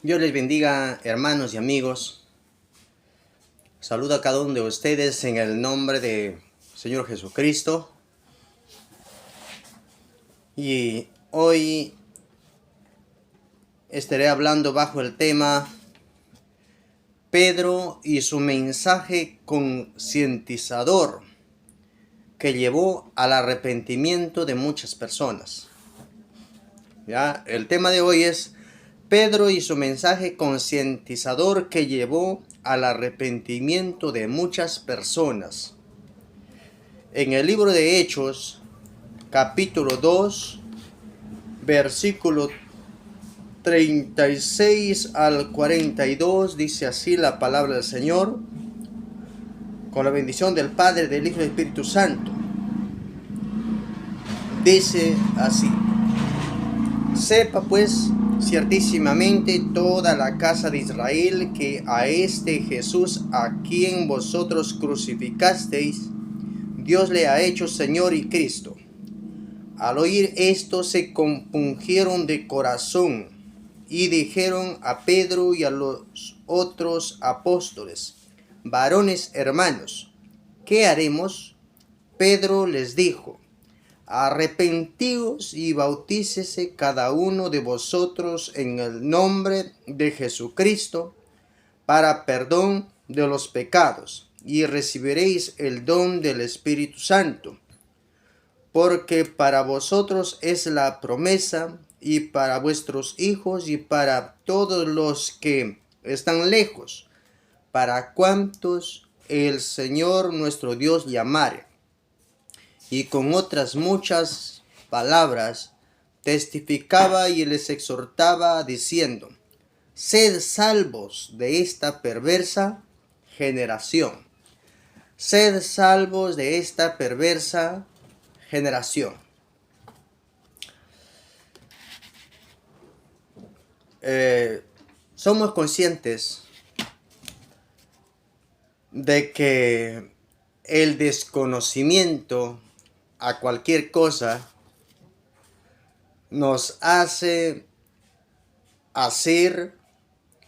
Dios les bendiga, hermanos y amigos. Saludo a cada uno de ustedes en el nombre de Señor Jesucristo. Y hoy estaré hablando bajo el tema Pedro y su mensaje concientizador que llevó al arrepentimiento de muchas personas. ¿Ya? El tema de hoy es Pedro y su mensaje concientizador que llevó al arrepentimiento de muchas personas. En el libro de Hechos, capítulo 2, versículo 36 al 42, dice así la palabra del Señor, con la bendición del Padre, del Hijo y del Espíritu Santo. Dice así: sepa pues ciertísimamente toda la casa de Israel que a este Jesús, a quien vosotros crucificasteis, Dios le ha hecho Señor y Cristo. Al oír esto se compungieron de corazón y dijeron a Pedro y a los otros apóstoles: varones hermanos, ¿qué haremos? Pedro les dijo: arrepentíos y bautícese cada uno de vosotros en el nombre de Jesucristo para perdón de los pecados, y recibiréis el don del Espíritu Santo. Porque para vosotros es la promesa, y para vuestros hijos, y para todos los que están lejos, para cuantos el Señor nuestro Dios llamare. Y con otras muchas palabras testificaba y les exhortaba, diciendo: sed salvos de esta perversa generación. Sed salvos de esta perversa generación. Somos conscientes de que el desconocimiento a cualquier cosa nos hace hacer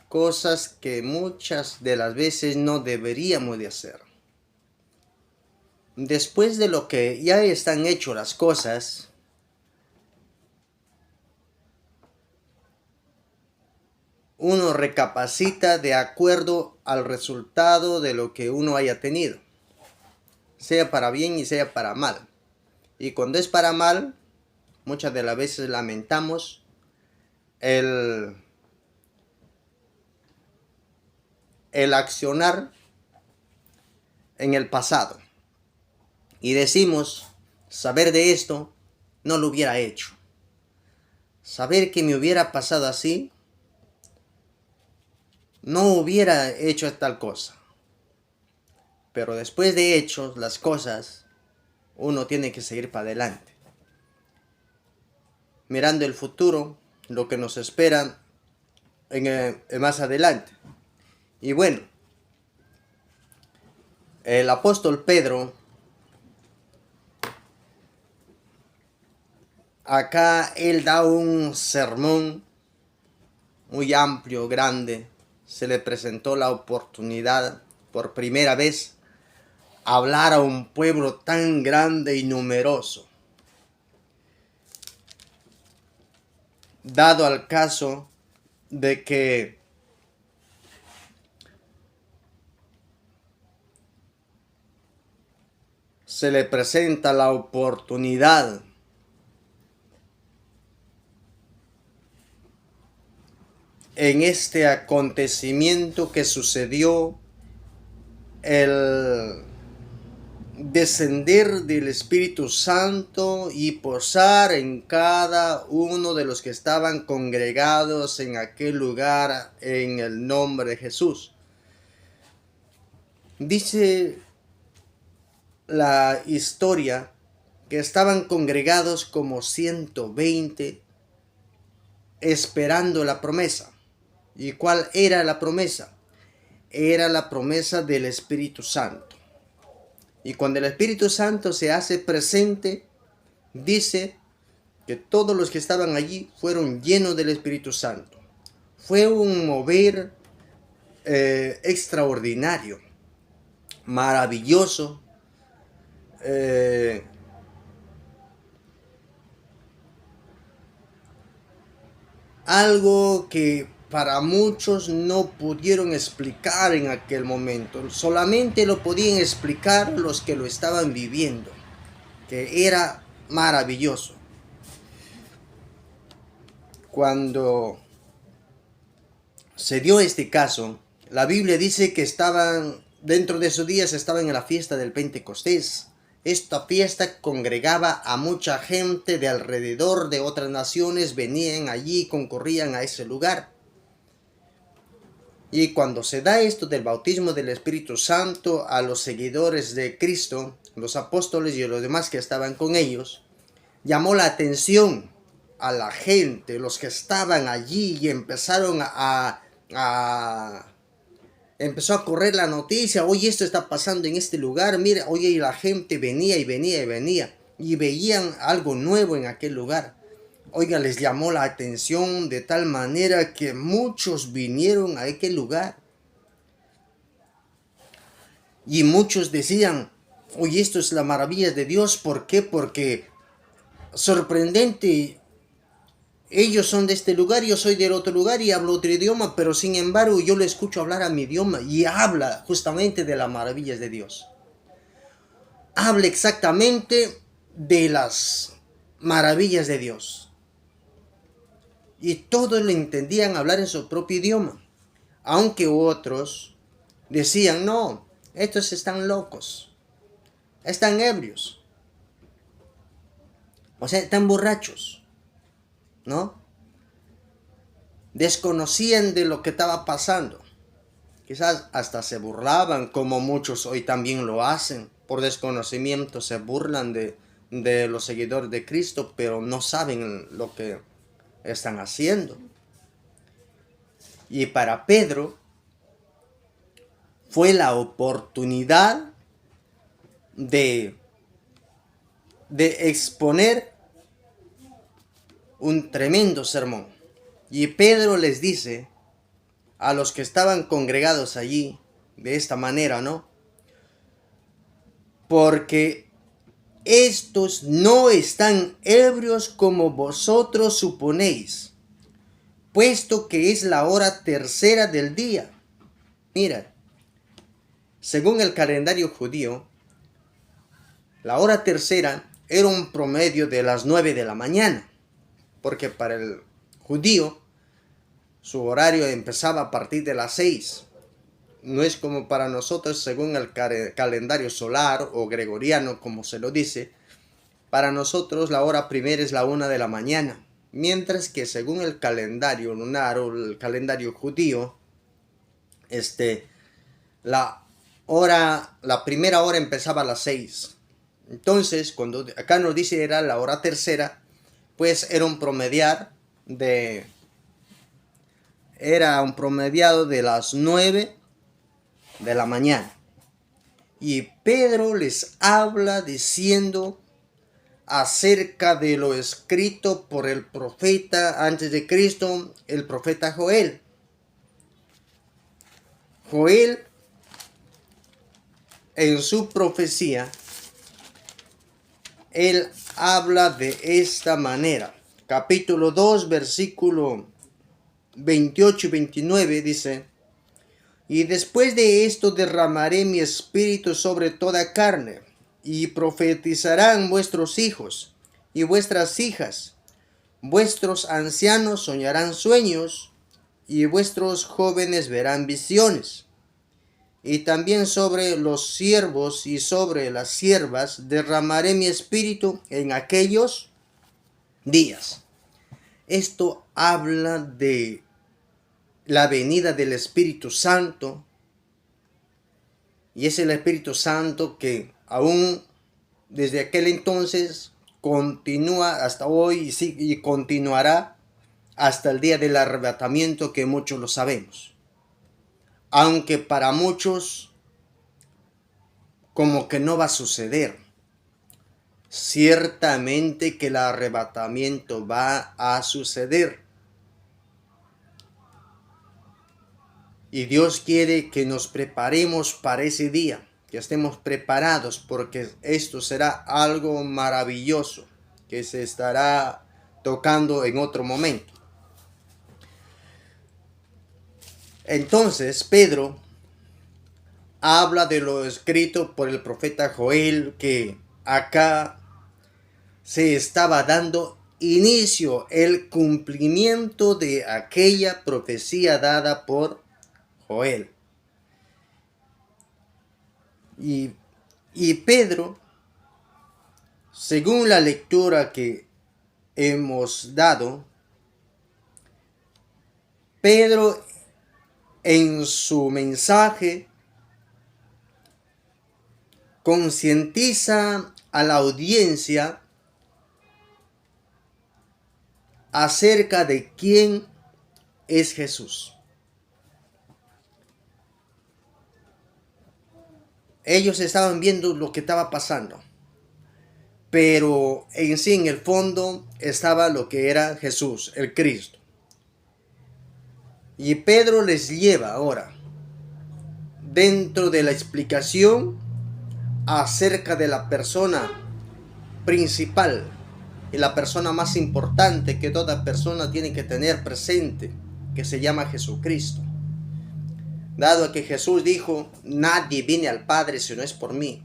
cosas que muchas de las veces no deberíamos de hacer. Después de lo que ya están hechas las cosas, uno recapacita de acuerdo al resultado de lo que uno haya tenido, sea para bien y sea para mal. Y cuando es para mal, muchas de las veces lamentamos el accionar en el pasado. Y decimos: saber de esto, no lo hubiera hecho. Saber que me hubiera pasado así, no hubiera hecho tal cosa. Pero después de hechos las cosas, uno tiene que seguir para adelante, mirando el futuro, lo que nos espera en más adelante. Y bueno, el apóstol Pedro, acá él da un sermón muy amplio, grande. Se le presentó la oportunidad por primera vez hablar a un pueblo tan grande y numeroso. Dado al caso de que se le presenta la oportunidad en este acontecimiento que sucedió, el descender del Espíritu Santo y posar en cada uno de los que estaban congregados en aquel lugar en el nombre de Jesús. Dice la historia que estaban congregados como 120 esperando la promesa. ¿Y cuál era la promesa? Era la promesa del Espíritu Santo. Y cuando el Espíritu Santo se hace presente, dice que todos los que estaban allí fueron llenos del Espíritu Santo. Fue un mover extraordinario, maravilloso, eh, algo que para muchos no pudieron explicar en aquel momento. Solamente lo podían explicar los que lo estaban viviendo, que era maravilloso. Cuando se dio este caso, la Biblia dice que estaban, dentro de esos días estaban en la fiesta del Pentecostés. Esta fiesta congregaba a mucha gente de alrededor de otras naciones, venían allí, concurrían a ese lugar. Y cuando se da esto del bautismo del Espíritu Santo a los seguidores de Cristo, los apóstoles y los demás que estaban con ellos, llamó la atención a la gente, los que estaban allí, y empezaron empezó a correr la noticia: oye, esto está pasando en este lugar, mira, oye, y la gente venía y venía y venía, y veían algo nuevo en aquel lugar. Oiga, les llamó la atención de tal manera que muchos vinieron a aquel lugar. Y muchos decían: oye, esto es la maravilla de Dios. ¿Por qué? Porque sorprendente, ellos son de este lugar, yo soy del otro lugar y hablo otro idioma, pero sin embargo yo le escucho hablar a mi idioma y habla justamente de las maravillas de Dios. Habla exactamente de las maravillas de Dios. Y todos le entendían hablar en su propio idioma. Aunque otros decían: no, estos están locos, están ebrios, o sea, están borrachos, ¿no? Desconocían de lo que estaba pasando. Quizás hasta se burlaban, como muchos hoy también lo hacen. Por desconocimiento se burlan de los seguidores de Cristo, pero no saben lo que están haciendo. Y para Pedro fue la oportunidad de exponer un tremendo sermón. Y Pedro les dice a los que estaban congregados allí de esta manera, ¿no? Porque estos no están ebrios como vosotros suponéis, puesto que es la hora tercera del día. Mira, según el calendario judío, la hora tercera era un promedio de las 9 de la mañana, porque para el judío su horario empezaba a partir de las 6. No es como para nosotros según el calendario solar o gregoriano, como se lo dice. Para nosotros la hora primera es la 1 de la mañana, mientras que según el calendario lunar o el calendario judío, la primera hora empezaba a las 6. Entonces, cuando acá nos dice era la hora tercera, pues era un promediado de las 9 de la mañana. Y Pedro les habla diciendo acerca de lo escrito por el profeta antes de Cristo, el profeta Joel. Joel, en su profecía, él habla de esta manera. Capítulo 2, versículo 28 y 29 dice: y después de esto derramaré mi espíritu sobre toda carne, y profetizarán vuestros hijos y vuestras hijas, vuestros ancianos soñarán sueños, y vuestros jóvenes verán visiones. Y también sobre los siervos y sobre las siervas derramaré mi espíritu en aquellos días. Esto habla de la venida del Espíritu Santo, y es el Espíritu Santo que aún desde aquel entonces continúa hasta hoy y continuará hasta el día del arrebatamiento, que muchos lo sabemos. Aunque para muchos como que no va a suceder. Ciertamente que el arrebatamiento va a suceder. Y Dios quiere que nos preparemos para ese día, que estemos preparados, porque esto será algo maravilloso que se estará tocando en otro momento. Entonces Pedro habla de lo escrito por el profeta Joel, que acá se estaba dando inicio el cumplimiento de aquella profecía dada por Joel. Y Pedro, según la lectura que hemos dado, Pedro en su mensaje concientiza a la audiencia acerca de quién es Jesús. Ellos estaban viendo lo que estaba pasando, pero en sí, en el fondo, estaba lo que era Jesús, el Cristo. Y Pedro les lleva ahora dentro de la explicación acerca de la persona principal y la persona más importante que toda persona tiene que tener presente, que se llama Jesucristo. Dado que Jesús dijo: nadie viene al Padre si no es por mí.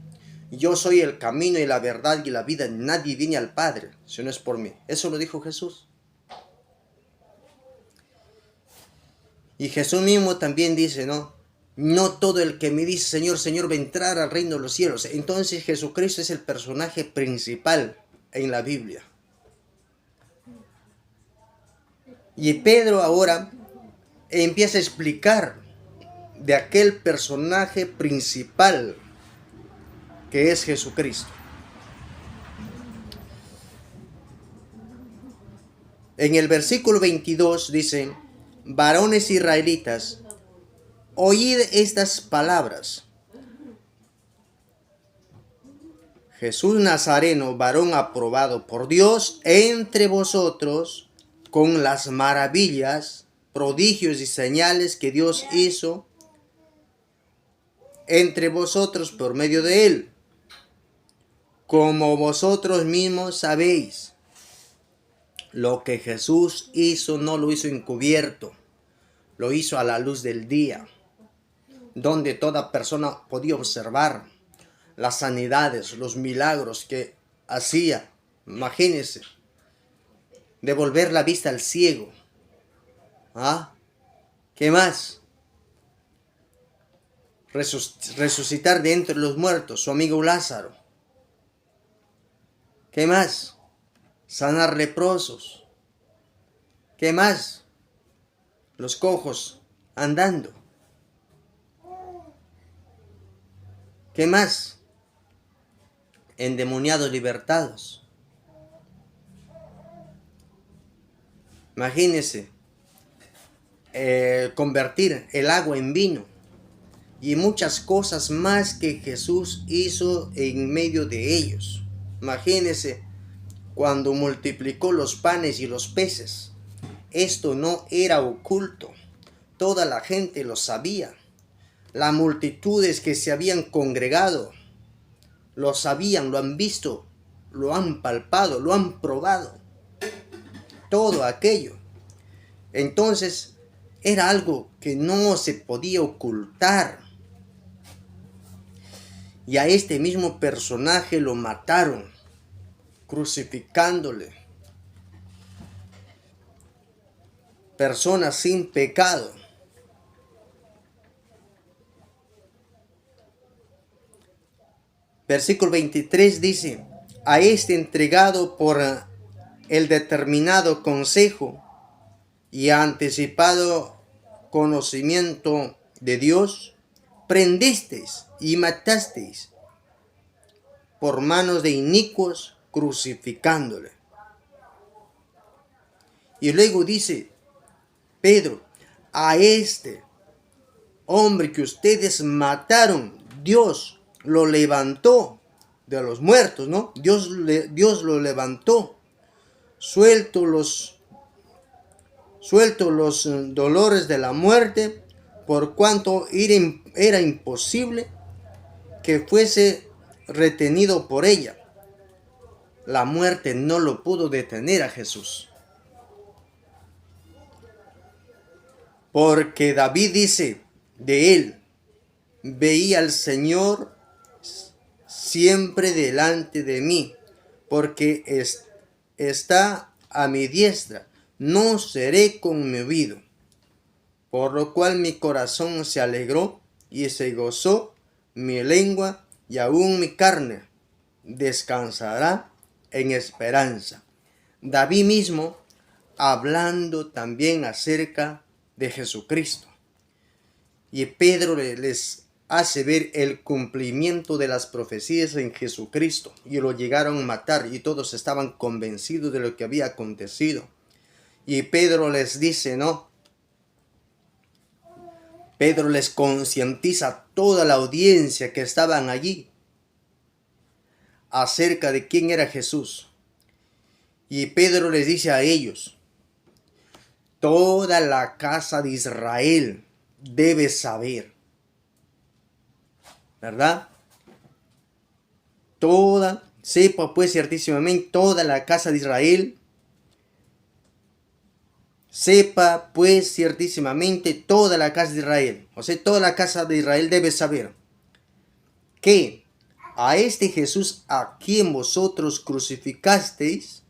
Yo soy el camino y la verdad y la vida. Nadie viene al Padre si no es por mí. Eso lo dijo Jesús. Y Jesús mismo también dice, no todo el que me dice Señor, Señor va a entrar al reino de los cielos. Entonces Jesucristo es el personaje principal en la Biblia. Y Pedro ahora empieza a explicar de aquel personaje principal que es Jesucristo. En el versículo 22 dice: varones israelitas, oíd estas palabras. Jesús Nazareno, varón aprobado por Dios entre vosotros, con las maravillas, prodigios y señales que Dios hizo entre vosotros por medio de él, como vosotros mismos sabéis. Lo que Jesús hizo no lo hizo encubierto, lo hizo a la luz del día, donde toda persona podía observar las sanidades, los milagros que hacía. Imagínense, devolver la vista al ciego. ¿Qué más? Resucitar de entre los muertos su amigo Lázaro. ¿Qué más? Sanar leprosos. ¿Qué más? Los cojos andando. ¿Qué más? Endemoniados libertados. Imagínense, convertir el agua en vino y muchas cosas más que Jesús hizo en medio de ellos. Imagínense cuando multiplicó los panes y los peces. Esto no era oculto, toda la gente lo sabía. Las multitudes que se habían congregado lo sabían, lo han visto, lo han palpado, lo han probado. Todo aquello. Entonces era algo que no se podía ocultar. Y a este mismo personaje lo mataron, crucificándole. Persona sin pecado. Versículo 23 dice: a este entregado por el determinado consejo y anticipado conocimiento de Dios, prendisteis y matasteis por manos de inicuos, crucificándole. Y luego dice Pedro: a este hombre que ustedes mataron, Dios lo levantó de los muertos, Dios lo levantó, suelto los dolores de la muerte, por cuanto era imposible que fuese retenido por ella. La muerte no lo pudo detener a Jesús. Porque David dice de él: veía al Señor siempre delante de mí, porque está a mi diestra, no seré conmovido. Por lo cual mi corazón se alegró y se gozó mi lengua, y aún mi carne descansará en esperanza. David mismo hablando también acerca de Jesucristo. Y Pedro les hace ver el cumplimiento de las profecías en Jesucristo, y lo llegaron a matar, y todos estaban convencidos de lo que había acontecido. Y Pedro les dice, no, Pedro les concientiza a toda la audiencia que estaban allí acerca de quién era Jesús. Y Pedro les dice a ellos: toda la casa de Israel debe saber, ¿verdad? Sepa pues ciertísimamente toda la casa de Israel, sepa pues ciertísimamente toda la casa de Israel, o sea, toda la casa de Israel debe saber que a este Jesús a quien vosotros crucificasteis.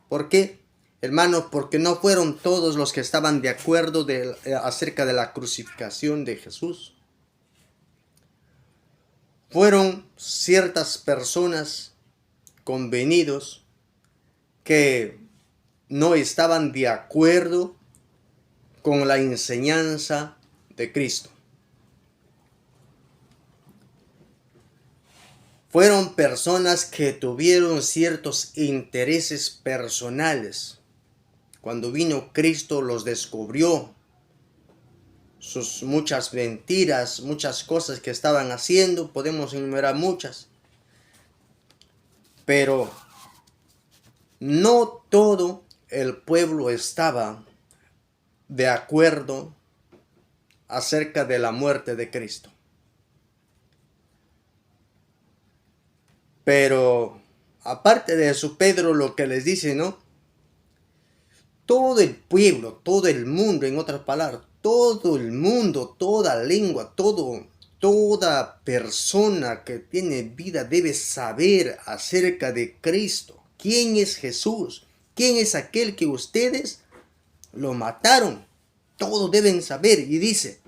¿Por qué, hermanos? Porque no fueron todos los que estaban de acuerdo acerca de la crucificación de Jesús. Fueron ciertas personas convenidos que no estaban de acuerdo con la enseñanza de Cristo. Fueron personas que tuvieron ciertos intereses personales. Cuando vino Cristo los descubrió, sus muchas mentiras, muchas cosas que estaban haciendo, podemos enumerar muchas. Pero no todo el pueblo estaba de acuerdo acerca de la muerte de Cristo. Pero aparte de eso, Pedro lo que les dice, ¿no? Todo el pueblo, todo el mundo, en otras palabras, todo el mundo, toda lengua, toda persona que tiene vida debe saber acerca de Cristo. ¿Quién es Jesús? ¿Quién es aquel que ustedes lo mataron? Todos deben saber. Y dice: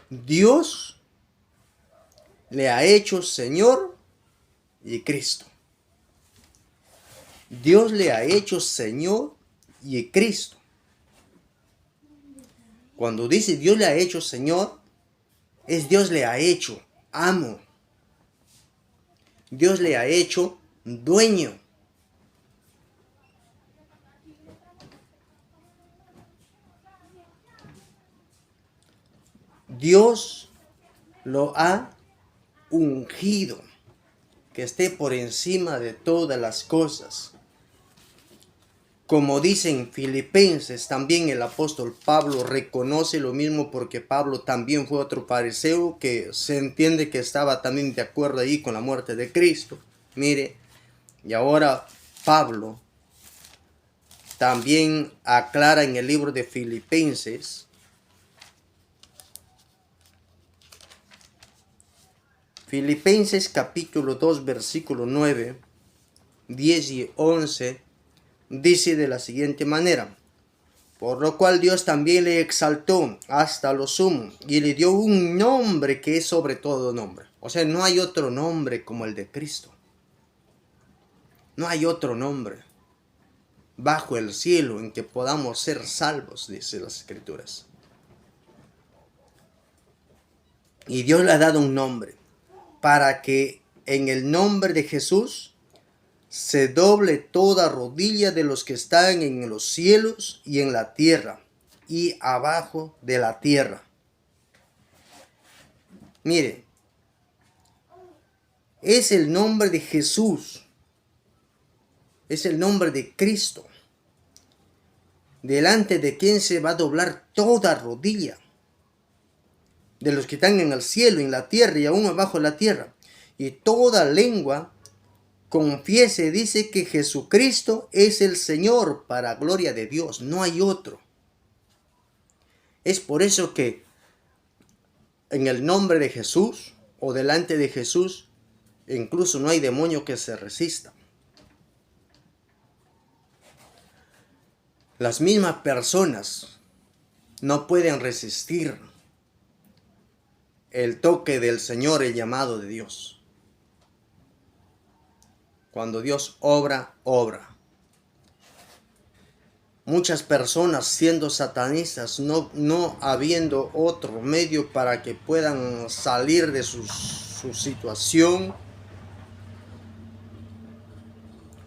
Dios le ha hecho Señor y Cristo. Dios le ha hecho Señor y Cristo. Cuando dice Dios le ha hecho Señor, es Dios le ha hecho amo. Dios le ha hecho dueño. Dios lo ha ungido, que esté por encima de todas las cosas. Como dicen Filipenses, también el apóstol Pablo reconoce lo mismo, porque Pablo también fue otro fariseo que se entiende que estaba también de acuerdo ahí con la muerte de Cristo. Mire, y ahora Pablo también aclara en el libro de Filipenses, Filipenses capítulo 2, versículo 9, 10 y 11, dice de la siguiente manera: por lo cual Dios también le exaltó hasta lo sumo y le dio un nombre que es sobre todo nombre. O sea, no hay otro nombre como el de Cristo. No hay otro nombre bajo el cielo en que podamos ser salvos, dice las Escrituras. Y Dios le ha dado un nombre para que en el nombre de Jesús se doble toda rodilla de los que están en los cielos y en la tierra y abajo de la tierra. Mire, es el nombre de Jesús, es el nombre de Cristo. delante de quien se va a doblar toda rodilla, de los que están en el cielo, en la tierra y aún abajo de la tierra, y toda lengua confiese, dice, que Jesucristo es el Señor, para gloria de Dios, no hay otro. Es por eso que en el nombre de Jesús o delante de Jesús, incluso no hay demonio que se resista. Las mismas personas no pueden resistir el toque del Señor, el llamado de Dios. Cuando Dios obra, obra. Muchas personas siendo satanistas, no habiendo otro medio para que puedan salir de su situación,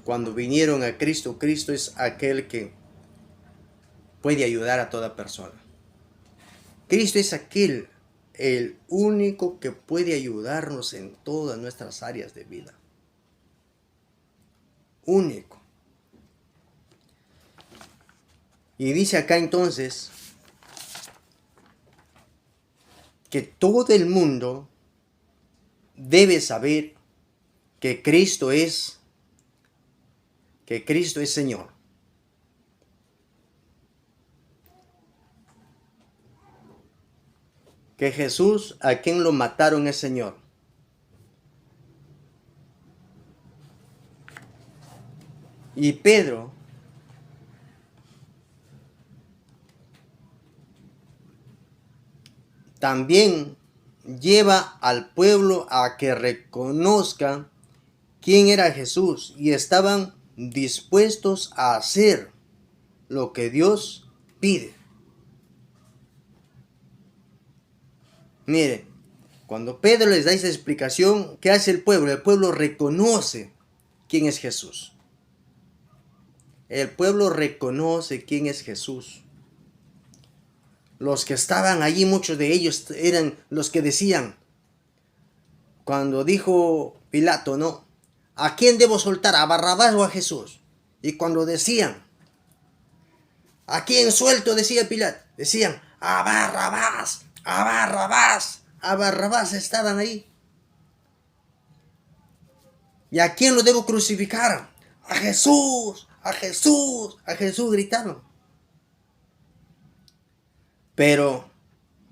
cuando vinieron a Cristo, Cristo es aquel que puede ayudar a toda persona. Cristo es aquel, el único que puede ayudarnos en todas nuestras áreas de vida. Único. Y dice acá entonces que todo el mundo debe saber que Cristo es Señor. Que Jesús, a quien lo mataron, es Señor. Y Pedro también lleva al pueblo a que reconozca quién era Jesús y estaban dispuestos a hacer lo que Dios pide. Mire, cuando Pedro les da esa explicación, ¿qué hace el pueblo? El pueblo reconoce quién es Jesús. El pueblo reconoce quién es Jesús. Los que estaban allí, muchos de ellos eran los que decían, cuando dijo Pilato, ¿no? ¿A quién debo soltar? ¿A Barrabás o a Jesús? Y cuando decían, ¿a quién suelto? Decía Pilato. Decían, a Barrabás, a Barrabás, a Barrabás. Estaban ahí. ¿Y a quién lo debo crucificar? A Jesús, a Jesús, a Jesús, gritaron. Pero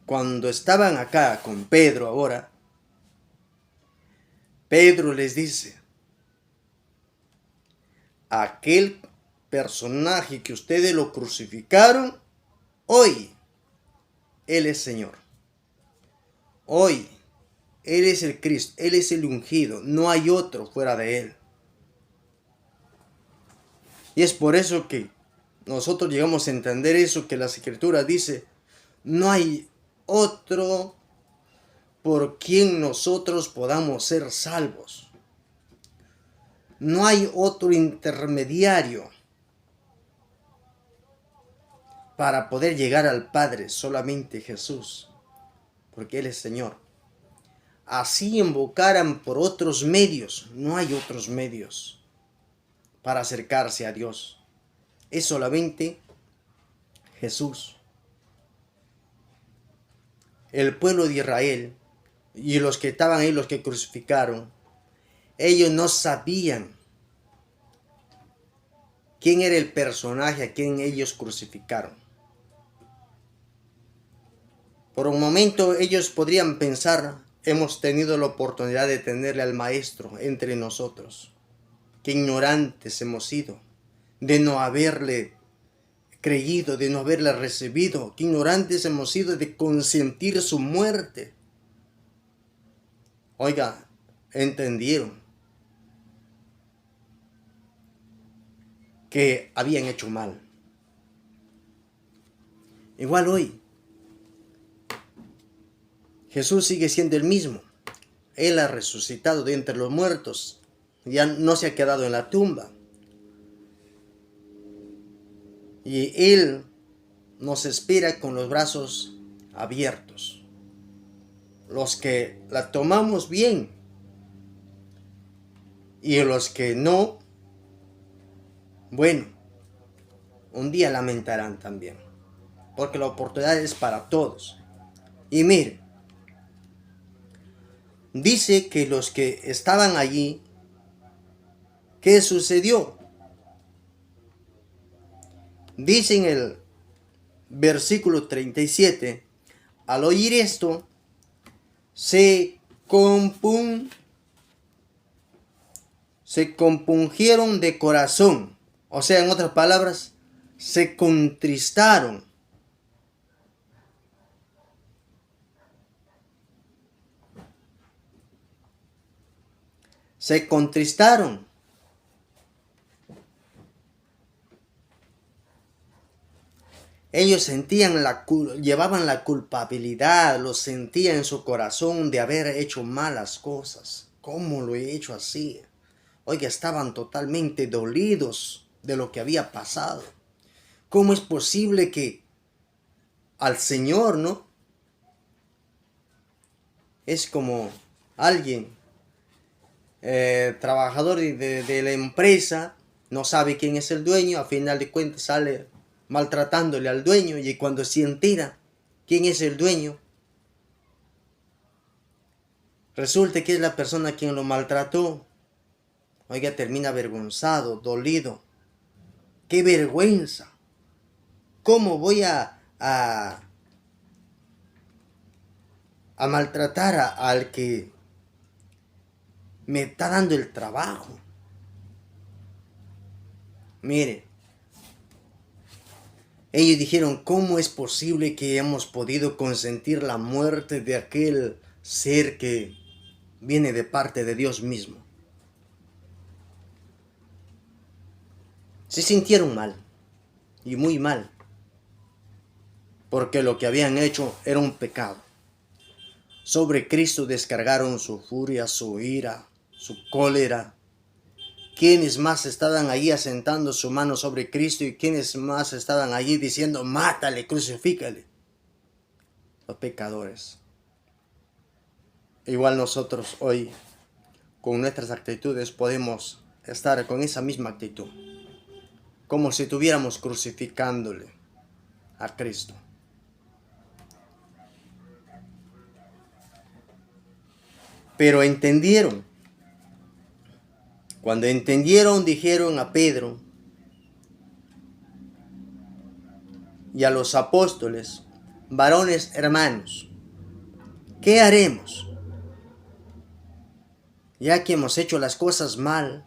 cuando estaban acá con Pedro ahora, Pedro les dice, aquel personaje que ustedes lo crucificaron, hoy Él es Señor. Hoy Él es el Cristo, Él es el ungido, no hay otro fuera de Él. Y es por eso que nosotros llegamos a entender eso que la Escritura dice, no hay otro por quien nosotros podamos ser salvos. No hay otro intermediario para poder llegar al Padre, solamente Jesús, porque Él es Señor. Así invocaran por otros medios, no hay otros medios para acercarse a Dios. Es solamente Jesús. El pueblo de Israel y los que estaban ahí, los que crucificaron, ellos no sabían quién era el personaje a quien ellos crucificaron. Por un momento ellos podrían pensar, hemos tenido la oportunidad de tenerle al Maestro entre nosotros. Qué ignorantes hemos sido de no haberle creído, de no haberle recibido. Qué ignorantes hemos sido de consentir su muerte. Oiga, entendieron que habían hecho mal. Igual hoy, Jesús sigue siendo el mismo. Él ha resucitado de entre los muertos. Ya no se ha quedado en la tumba. Y Él nos espera con los brazos abiertos. Los que la tomamos bien y los que no, bueno, un día lamentarán también, porque la oportunidad es para todos. Y mire, dice que los que estaban allí, ¿qué sucedió? Dice en el versículo 37, al oír esto, se compungieron de corazón. O sea, en otras palabras, se contristaron. Se contristaron. Ellos llevaban la culpabilidad, lo sentían en su corazón de haber hecho malas cosas. ¿Cómo lo he hecho así? Oiga, estaban totalmente dolidos de lo que había pasado. ¿Cómo es posible que al Señor, no? Es como alguien, trabajador de la empresa, no sabe quién es el dueño, a final de cuentas sale maltratándole al dueño, y cuando se entera quién es el dueño, resulta que es la persona quien lo maltrató. Oiga, termina avergonzado, dolido. ¡Qué vergüenza! ¿Cómo voy a maltratar al que me está dando el trabajo? Mire, ellos dijeron, ¿cómo es posible que hemos podido consentir la muerte de aquel ser que viene de parte de Dios mismo? Se sintieron mal, y muy mal, porque lo que habían hecho era un pecado. Sobre Cristo descargaron su furia, su ira, su cólera. ¿Quiénes más estaban allí asentando su mano sobre Cristo y quiénes más estaban allí diciendo, mátale, crucifícale? Los pecadores. Igual nosotros hoy, con nuestras actitudes, podemos estar con esa misma actitud, como si estuviéramos crucificándole a Cristo. Pero entendieron. Cuando entendieron, dijeron a Pedro y a los apóstoles, varones hermanos, ¿qué haremos? Ya que hemos hecho las cosas mal,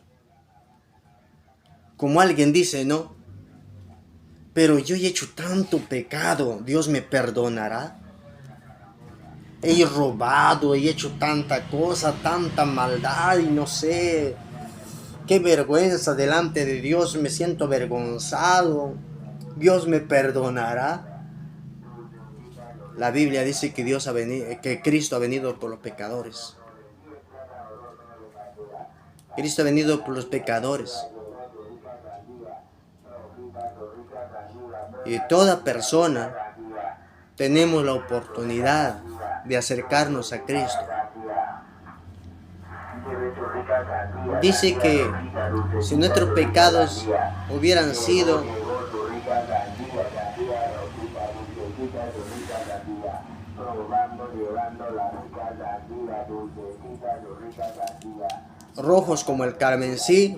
como alguien dice, ¿no? Pero yo he hecho tanto pecado, ¿Dios me perdonará? He robado, he hecho tanta cosa, tanta maldad y no sé, qué vergüenza delante de Dios, me siento avergonzado. ¿Dios me perdonará? La Biblia dice que que Cristo ha venido por los pecadores. Cristo ha venido por los pecadores. Y toda persona tenemos la oportunidad de acercarnos a Cristo. Dice que si nuestros pecados hubieran sido rojos como el carmesí,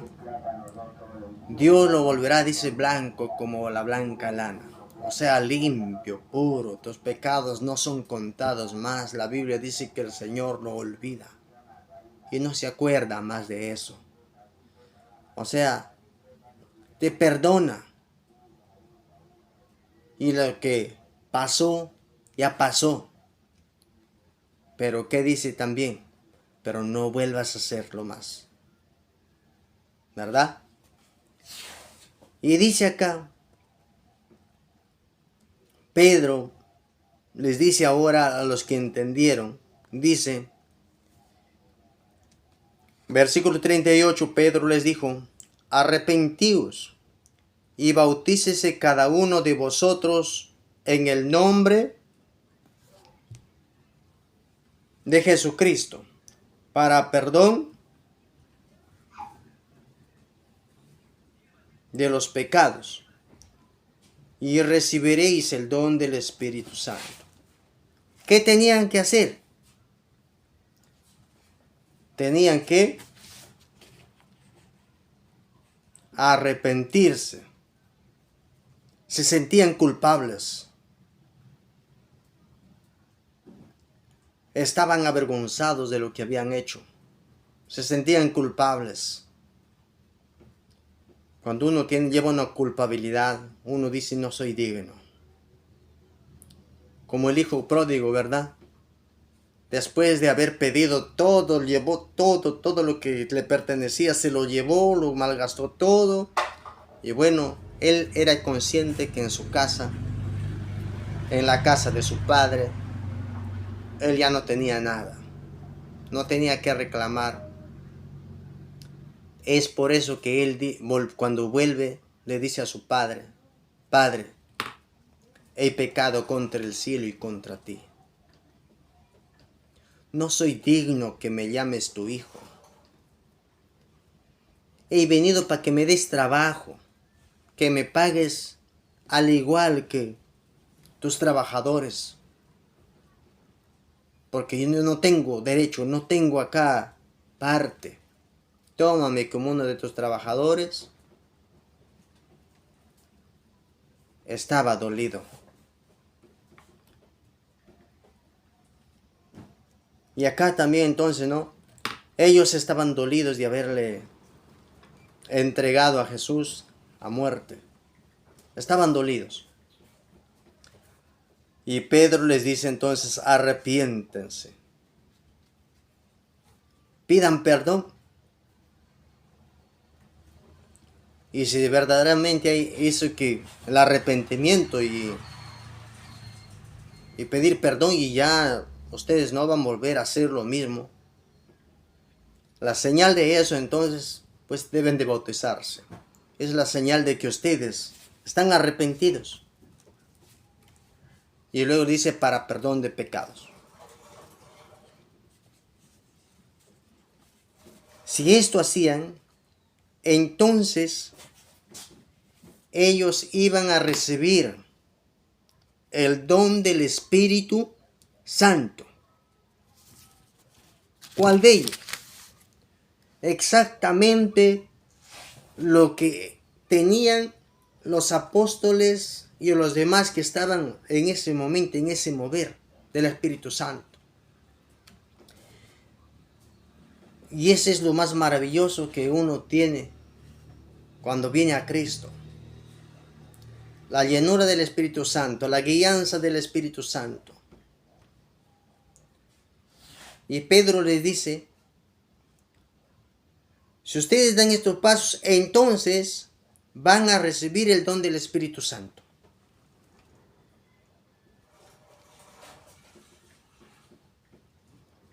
Dios lo volverá, dice, blanco como la blanca lana. O sea, limpio, puro. Tus pecados no son contados más. La Biblia dice que el Señor lo olvida y no se acuerda más de eso. O sea, te perdona. Y lo que pasó, ya pasó. Pero ¿qué dice también? Pero no vuelvas a hacerlo más. ¿Verdad? Y dice acá, Pedro les dice ahora a los que entendieron, dice, versículo 38, Pedro les dijo, arrepentíos y bautícese cada uno de vosotros en el nombre de Jesucristo para perdón de los pecados, y recibiréis el don del Espíritu Santo. ¿Qué tenían que hacer? Tenían que arrepentirse. Se sentían culpables. Estaban avergonzados de lo que habían hecho. Se sentían culpables. Cuando uno lleva una culpabilidad, uno dice no soy digno. Como el hijo pródigo, ¿verdad? Después de haber pedido todo, llevó todo lo que le pertenecía, se lo llevó, lo malgastó todo. Y bueno, él era consciente que en su casa, en la casa de su padre, él ya no tenía nada. No tenía que reclamar. Es por eso que él, cuando vuelve, le dice a su padre, Padre, he pecado contra el cielo y contra ti. No soy digno que me llames tu hijo. He venido para que me des trabajo, que me pagues al igual que tus trabajadores. Porque yo no tengo derecho, no tengo acá parte. Tómame como uno de tus trabajadores. Estaba dolido. Y acá también entonces, ¿no? Ellos estaban dolidos de haberle entregado a Jesús a muerte. Estaban dolidos. Y Pedro les dice entonces, arrepiéntense. Pidan perdón. Y si verdaderamente hay eso que el arrepentimiento y pedir perdón y ya ustedes no van a volver a hacer lo mismo. La señal de eso entonces pues deben de bautizarse. Es la señal de que ustedes están arrepentidos. Y luego dice para perdón de pecados. Si esto hacían, entonces ellos iban a recibir el don del Espíritu Santo. ¿Cuál de ellos? Exactamente lo que tenían los apóstoles y los demás que estaban en ese momento, en ese mover del Espíritu Santo. Y ese es lo más maravilloso que uno tiene cuando viene a Cristo. La llenura del Espíritu Santo, la guianza del Espíritu Santo. Y Pedro les dice, si ustedes dan estos pasos, entonces van a recibir el don del Espíritu Santo.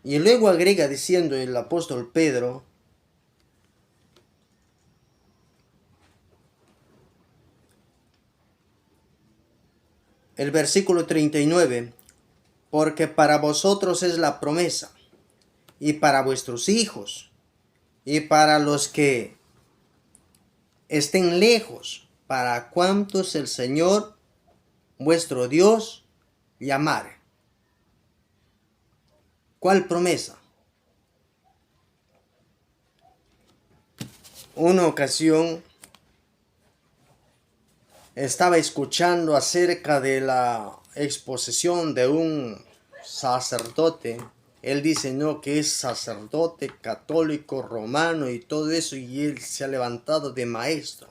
Y luego agrega diciendo el apóstol Pedro, el versículo 39, porque para vosotros es la promesa, y para vuestros hijos, y para los que estén lejos, para cuantos el Señor, vuestro Dios, llamare. ¿Cuál promesa? Una ocasión estaba escuchando acerca de la exposición de un sacerdote. Él dice, no, que es sacerdote católico romano y todo eso, y él se ha levantado de maestro.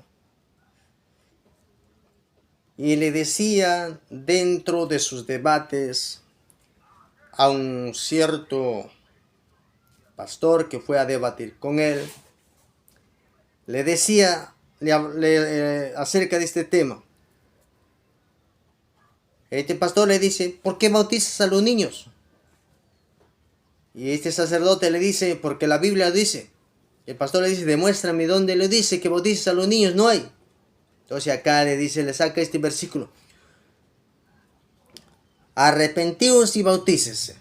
Y le decía dentro de sus debates a un cierto pastor que fue a debatir con él, le decía acerca de este tema. Este pastor le dice, ¿por qué bautizas a los niños? Y este sacerdote le dice, porque la Biblia dice. El pastor le dice, demuéstrame dónde le dice que bautices a los niños, no hay. Entonces acá le dice, le saca este versículo. Arrepentíos y bautícese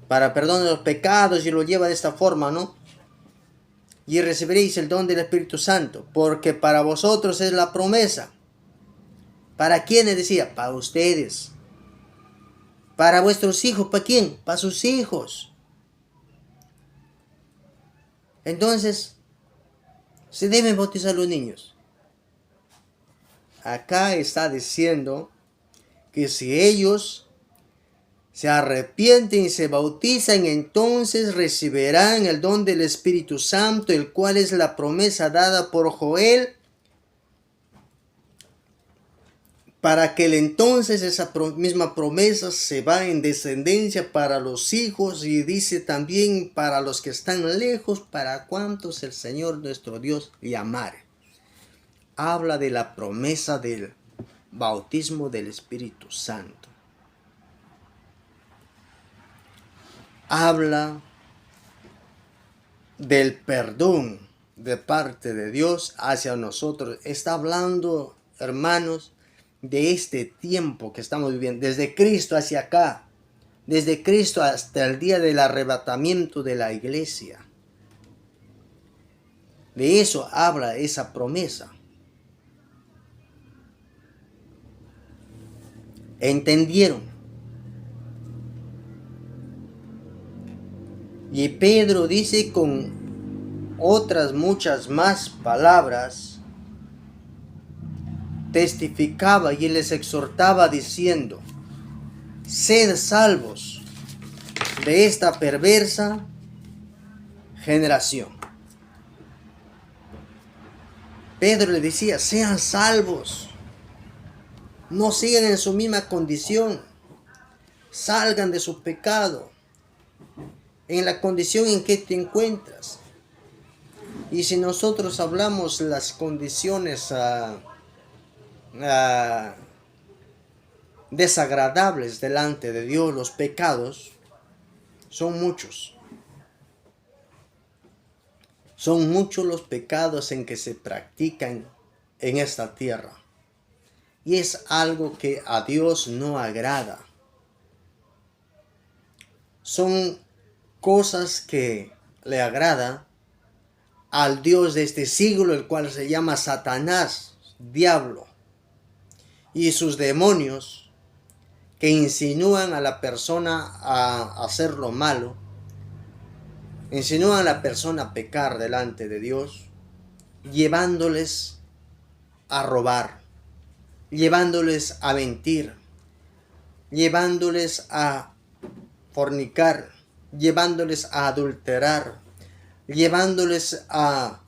para perdón de los pecados, y lo lleva de esta forma, ¿no? y recibiréis el don del Espíritu Santo, porque para vosotros es la promesa. ¿Para quiénes decía? Para ustedes. Para vuestros hijos, ¿para quién? Para sus hijos. Entonces, se deben bautizar los niños. Acá está diciendo que si ellos se arrepienten y se bautizan, entonces recibirán el don del Espíritu Santo, el cual es la promesa dada por Joel, para aquel entonces esa misma promesa se va en descendencia para los hijos, y dice también para los que están lejos, para cuantos el Señor nuestro Dios llamare. Habla de la promesa del bautismo del Espíritu Santo. Habla del perdón de parte de Dios hacia nosotros. Está hablando, hermanos, de este tiempo que estamos viviendo, desde Cristo hacia acá, desde Cristo hasta el día del arrebatamiento de la iglesia. De eso habla esa promesa. ¿Entendieron? Y Pedro dice con otras muchas más palabras, testificaba y les exhortaba diciendo: sed salvos de esta perversa generación. Pedro le decía: sean salvos, no sigan en su misma condición, salgan de su pecado, en la condición en que te encuentras. Y si nosotros hablamos las condiciones desagradables delante de Dios, los pecados, son muchos. Son muchos los pecados en que se practican en esta tierra. Y es algo que a Dios no agrada. Son cosas que le agrada al Dios de este siglo, el cual se llama Satanás, diablo, y sus demonios, que insinúan a la persona a hacer lo malo, insinúan a la persona a pecar delante de Dios, llevándoles a robar, llevándoles a mentir, llevándoles a fornicar, llevándoles a adulterar, llevándoles a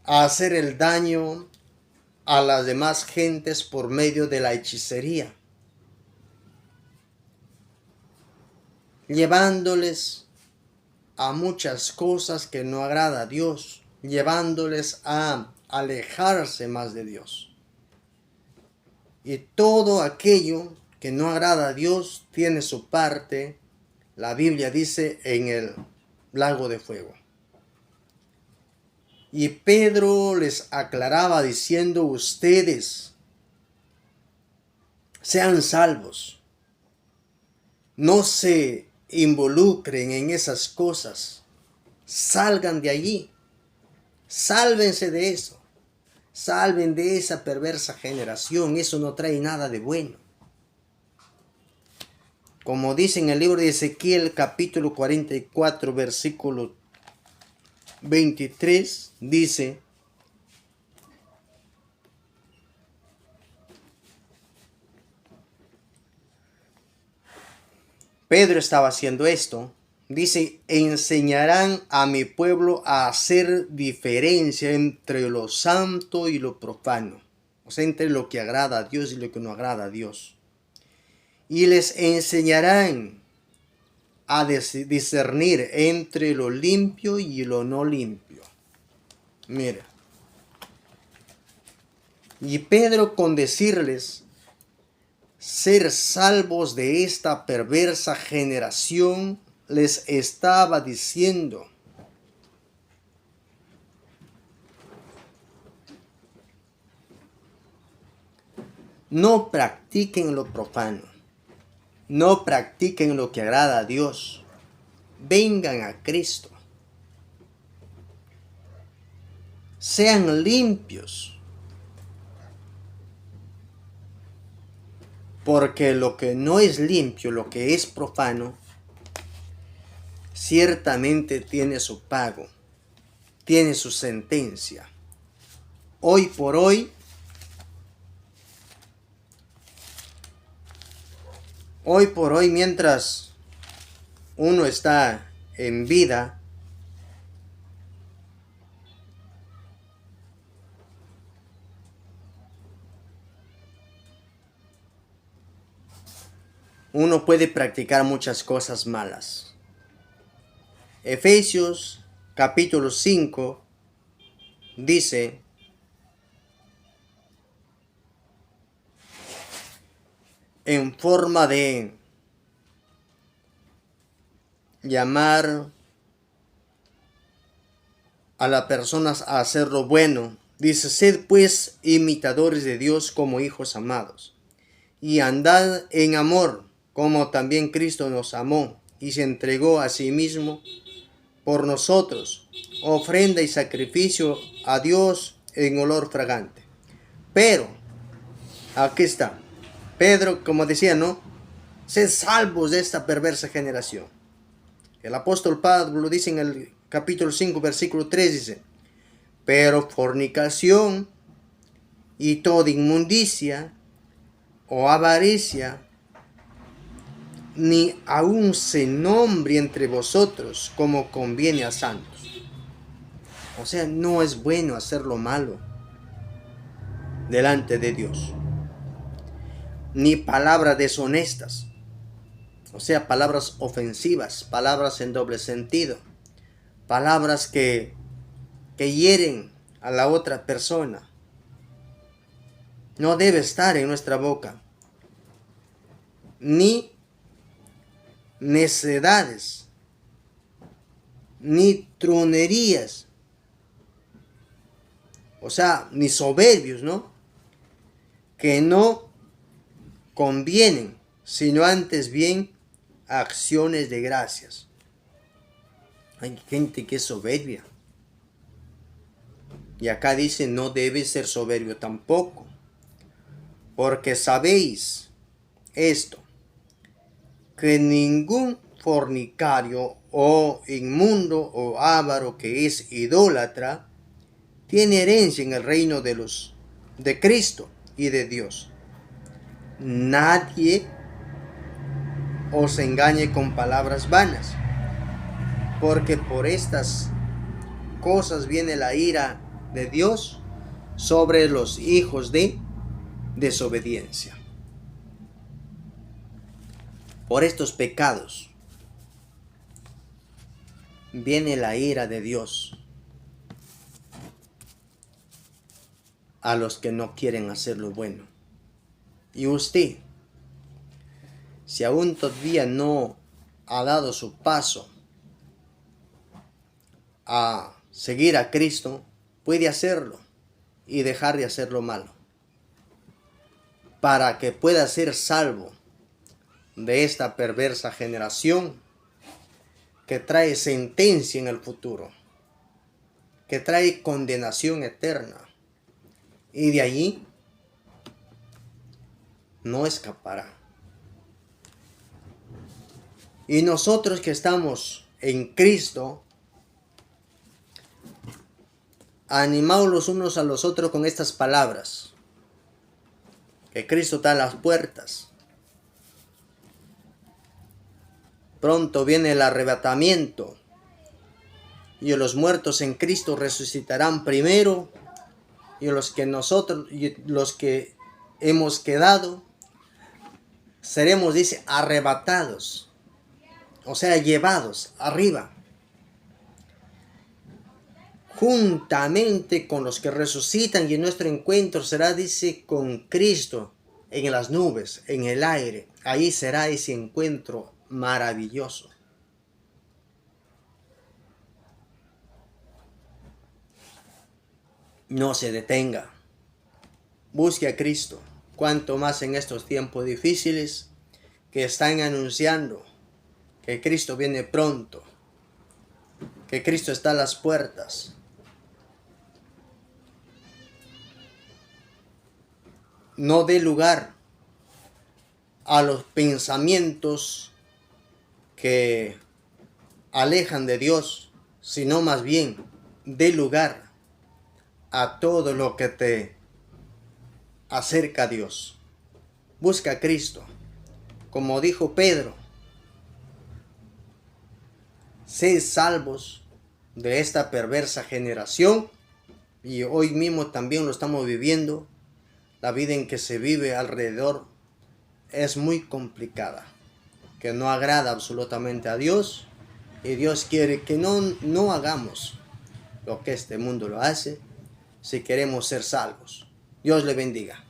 hacer el daño a las demás gentes por medio de la hechicería, llevándoles a muchas cosas que no agrada a Dios, llevándoles a alejarse más de Dios. Y todo aquello que no agrada a Dios tiene su parte, la Biblia dice, en el lago de fuego. Y Pedro les aclaraba diciendo: ustedes sean salvos, no se involucren en esas cosas, salgan de allí, sálvense de eso, salven de esa perversa generación, eso no trae nada de bueno. Como dice en el libro de Ezequiel capítulo 44 versículo 23, dice: Pedro estaba haciendo esto, dice: enseñarán a mi pueblo a hacer diferencia entre lo santo y lo profano, o sea, entre lo que agrada a Dios y lo que no agrada a Dios. Y les enseñarán a discernir entre lo limpio y lo no limpio. Mira. Y Pedro, con decirles ser salvos de esta perversa generación, les estaba diciendo: no practiquen lo profano, no practiquen lo que agrada a Dios, vengan a Cristo. sean limpios. Porque lo que no es limpio, lo que es profano, ciertamente tiene su pago, tiene su sentencia. Hoy por hoy, mientras uno está en vida, uno puede practicar muchas cosas malas. Efesios capítulo 5 dice: en forma de llamar a las personas a hacer lo bueno, dice: sed pues imitadores de Dios como hijos amados, y andad en amor, como también Cristo nos amó y se entregó a sí mismo por nosotros, ofrenda y sacrificio a Dios en olor fragante. Pero, aquí está, Pedro, como decía, ¿no? Sed salvos de esta perversa generación. El apóstol Pablo dice en el capítulo 5, versículo 3, dice: pero fornicación y toda inmundicia o avaricia, ni aun se nombre entre vosotros como conviene a santos. O sea, no es bueno hacer lo malo delante de Dios. Ni palabras deshonestas, o sea, palabras ofensivas, palabras en doble sentido, palabras que hieren a la otra persona. No debe estar en nuestra boca. Ni necedades, ni trunerías, o sea, ni soberbios, ¿no? Que no convienen, sino antes bien acciones de gracias. Hay gente que es soberbia. Y acá dice: no debe ser soberbio tampoco, porque sabéis esto, que ningún fornicario o inmundo o avaro que es idólatra tiene herencia en el reino de Cristo y de Dios. Nadie os engañe con palabras vanas, porque por estas cosas viene la ira de Dios sobre los hijos de desobediencia. Por estos pecados viene la ira de Dios a los que no quieren hacer lo bueno. Y usted, si aún todavía no ha dado su paso a seguir a Cristo, puede hacerlo y dejar de hacer lo malo, para que pueda ser salvo de esta perversa generación que trae sentencia en el futuro, que trae condenación eterna, y de allí no escapará. Y nosotros que estamos en Cristo, animaos los unos a los otros con estas palabras, que Cristo está a las puertas. Pronto viene el arrebatamiento, y los muertos en Cristo resucitarán primero, y los que hemos quedado, seremos, dice, arrebatados, o sea, llevados arriba, juntamente con los que resucitan, y nuestro encuentro será, dice, con Cristo en las nubes, en el aire. Ahí será ese encuentro maravilloso. No se detenga. Busque a Cristo. Cuanto más en estos tiempos difíciles que están anunciando que Cristo viene pronto, que Cristo está a las puertas. no dé lugar a los pensamientos que alejan de Dios, sino más bien dé lugar a todo lo que te acerca a Dios. Busca a Cristo. Como dijo Pedro, sed salvos de esta perversa generación, y hoy mismo también lo estamos viviendo. La vida en que se vive alrededor es muy complicada, que no agrada absolutamente a Dios, y Dios quiere que no hagamos lo que este mundo lo hace si queremos ser salvos. Dios le bendiga.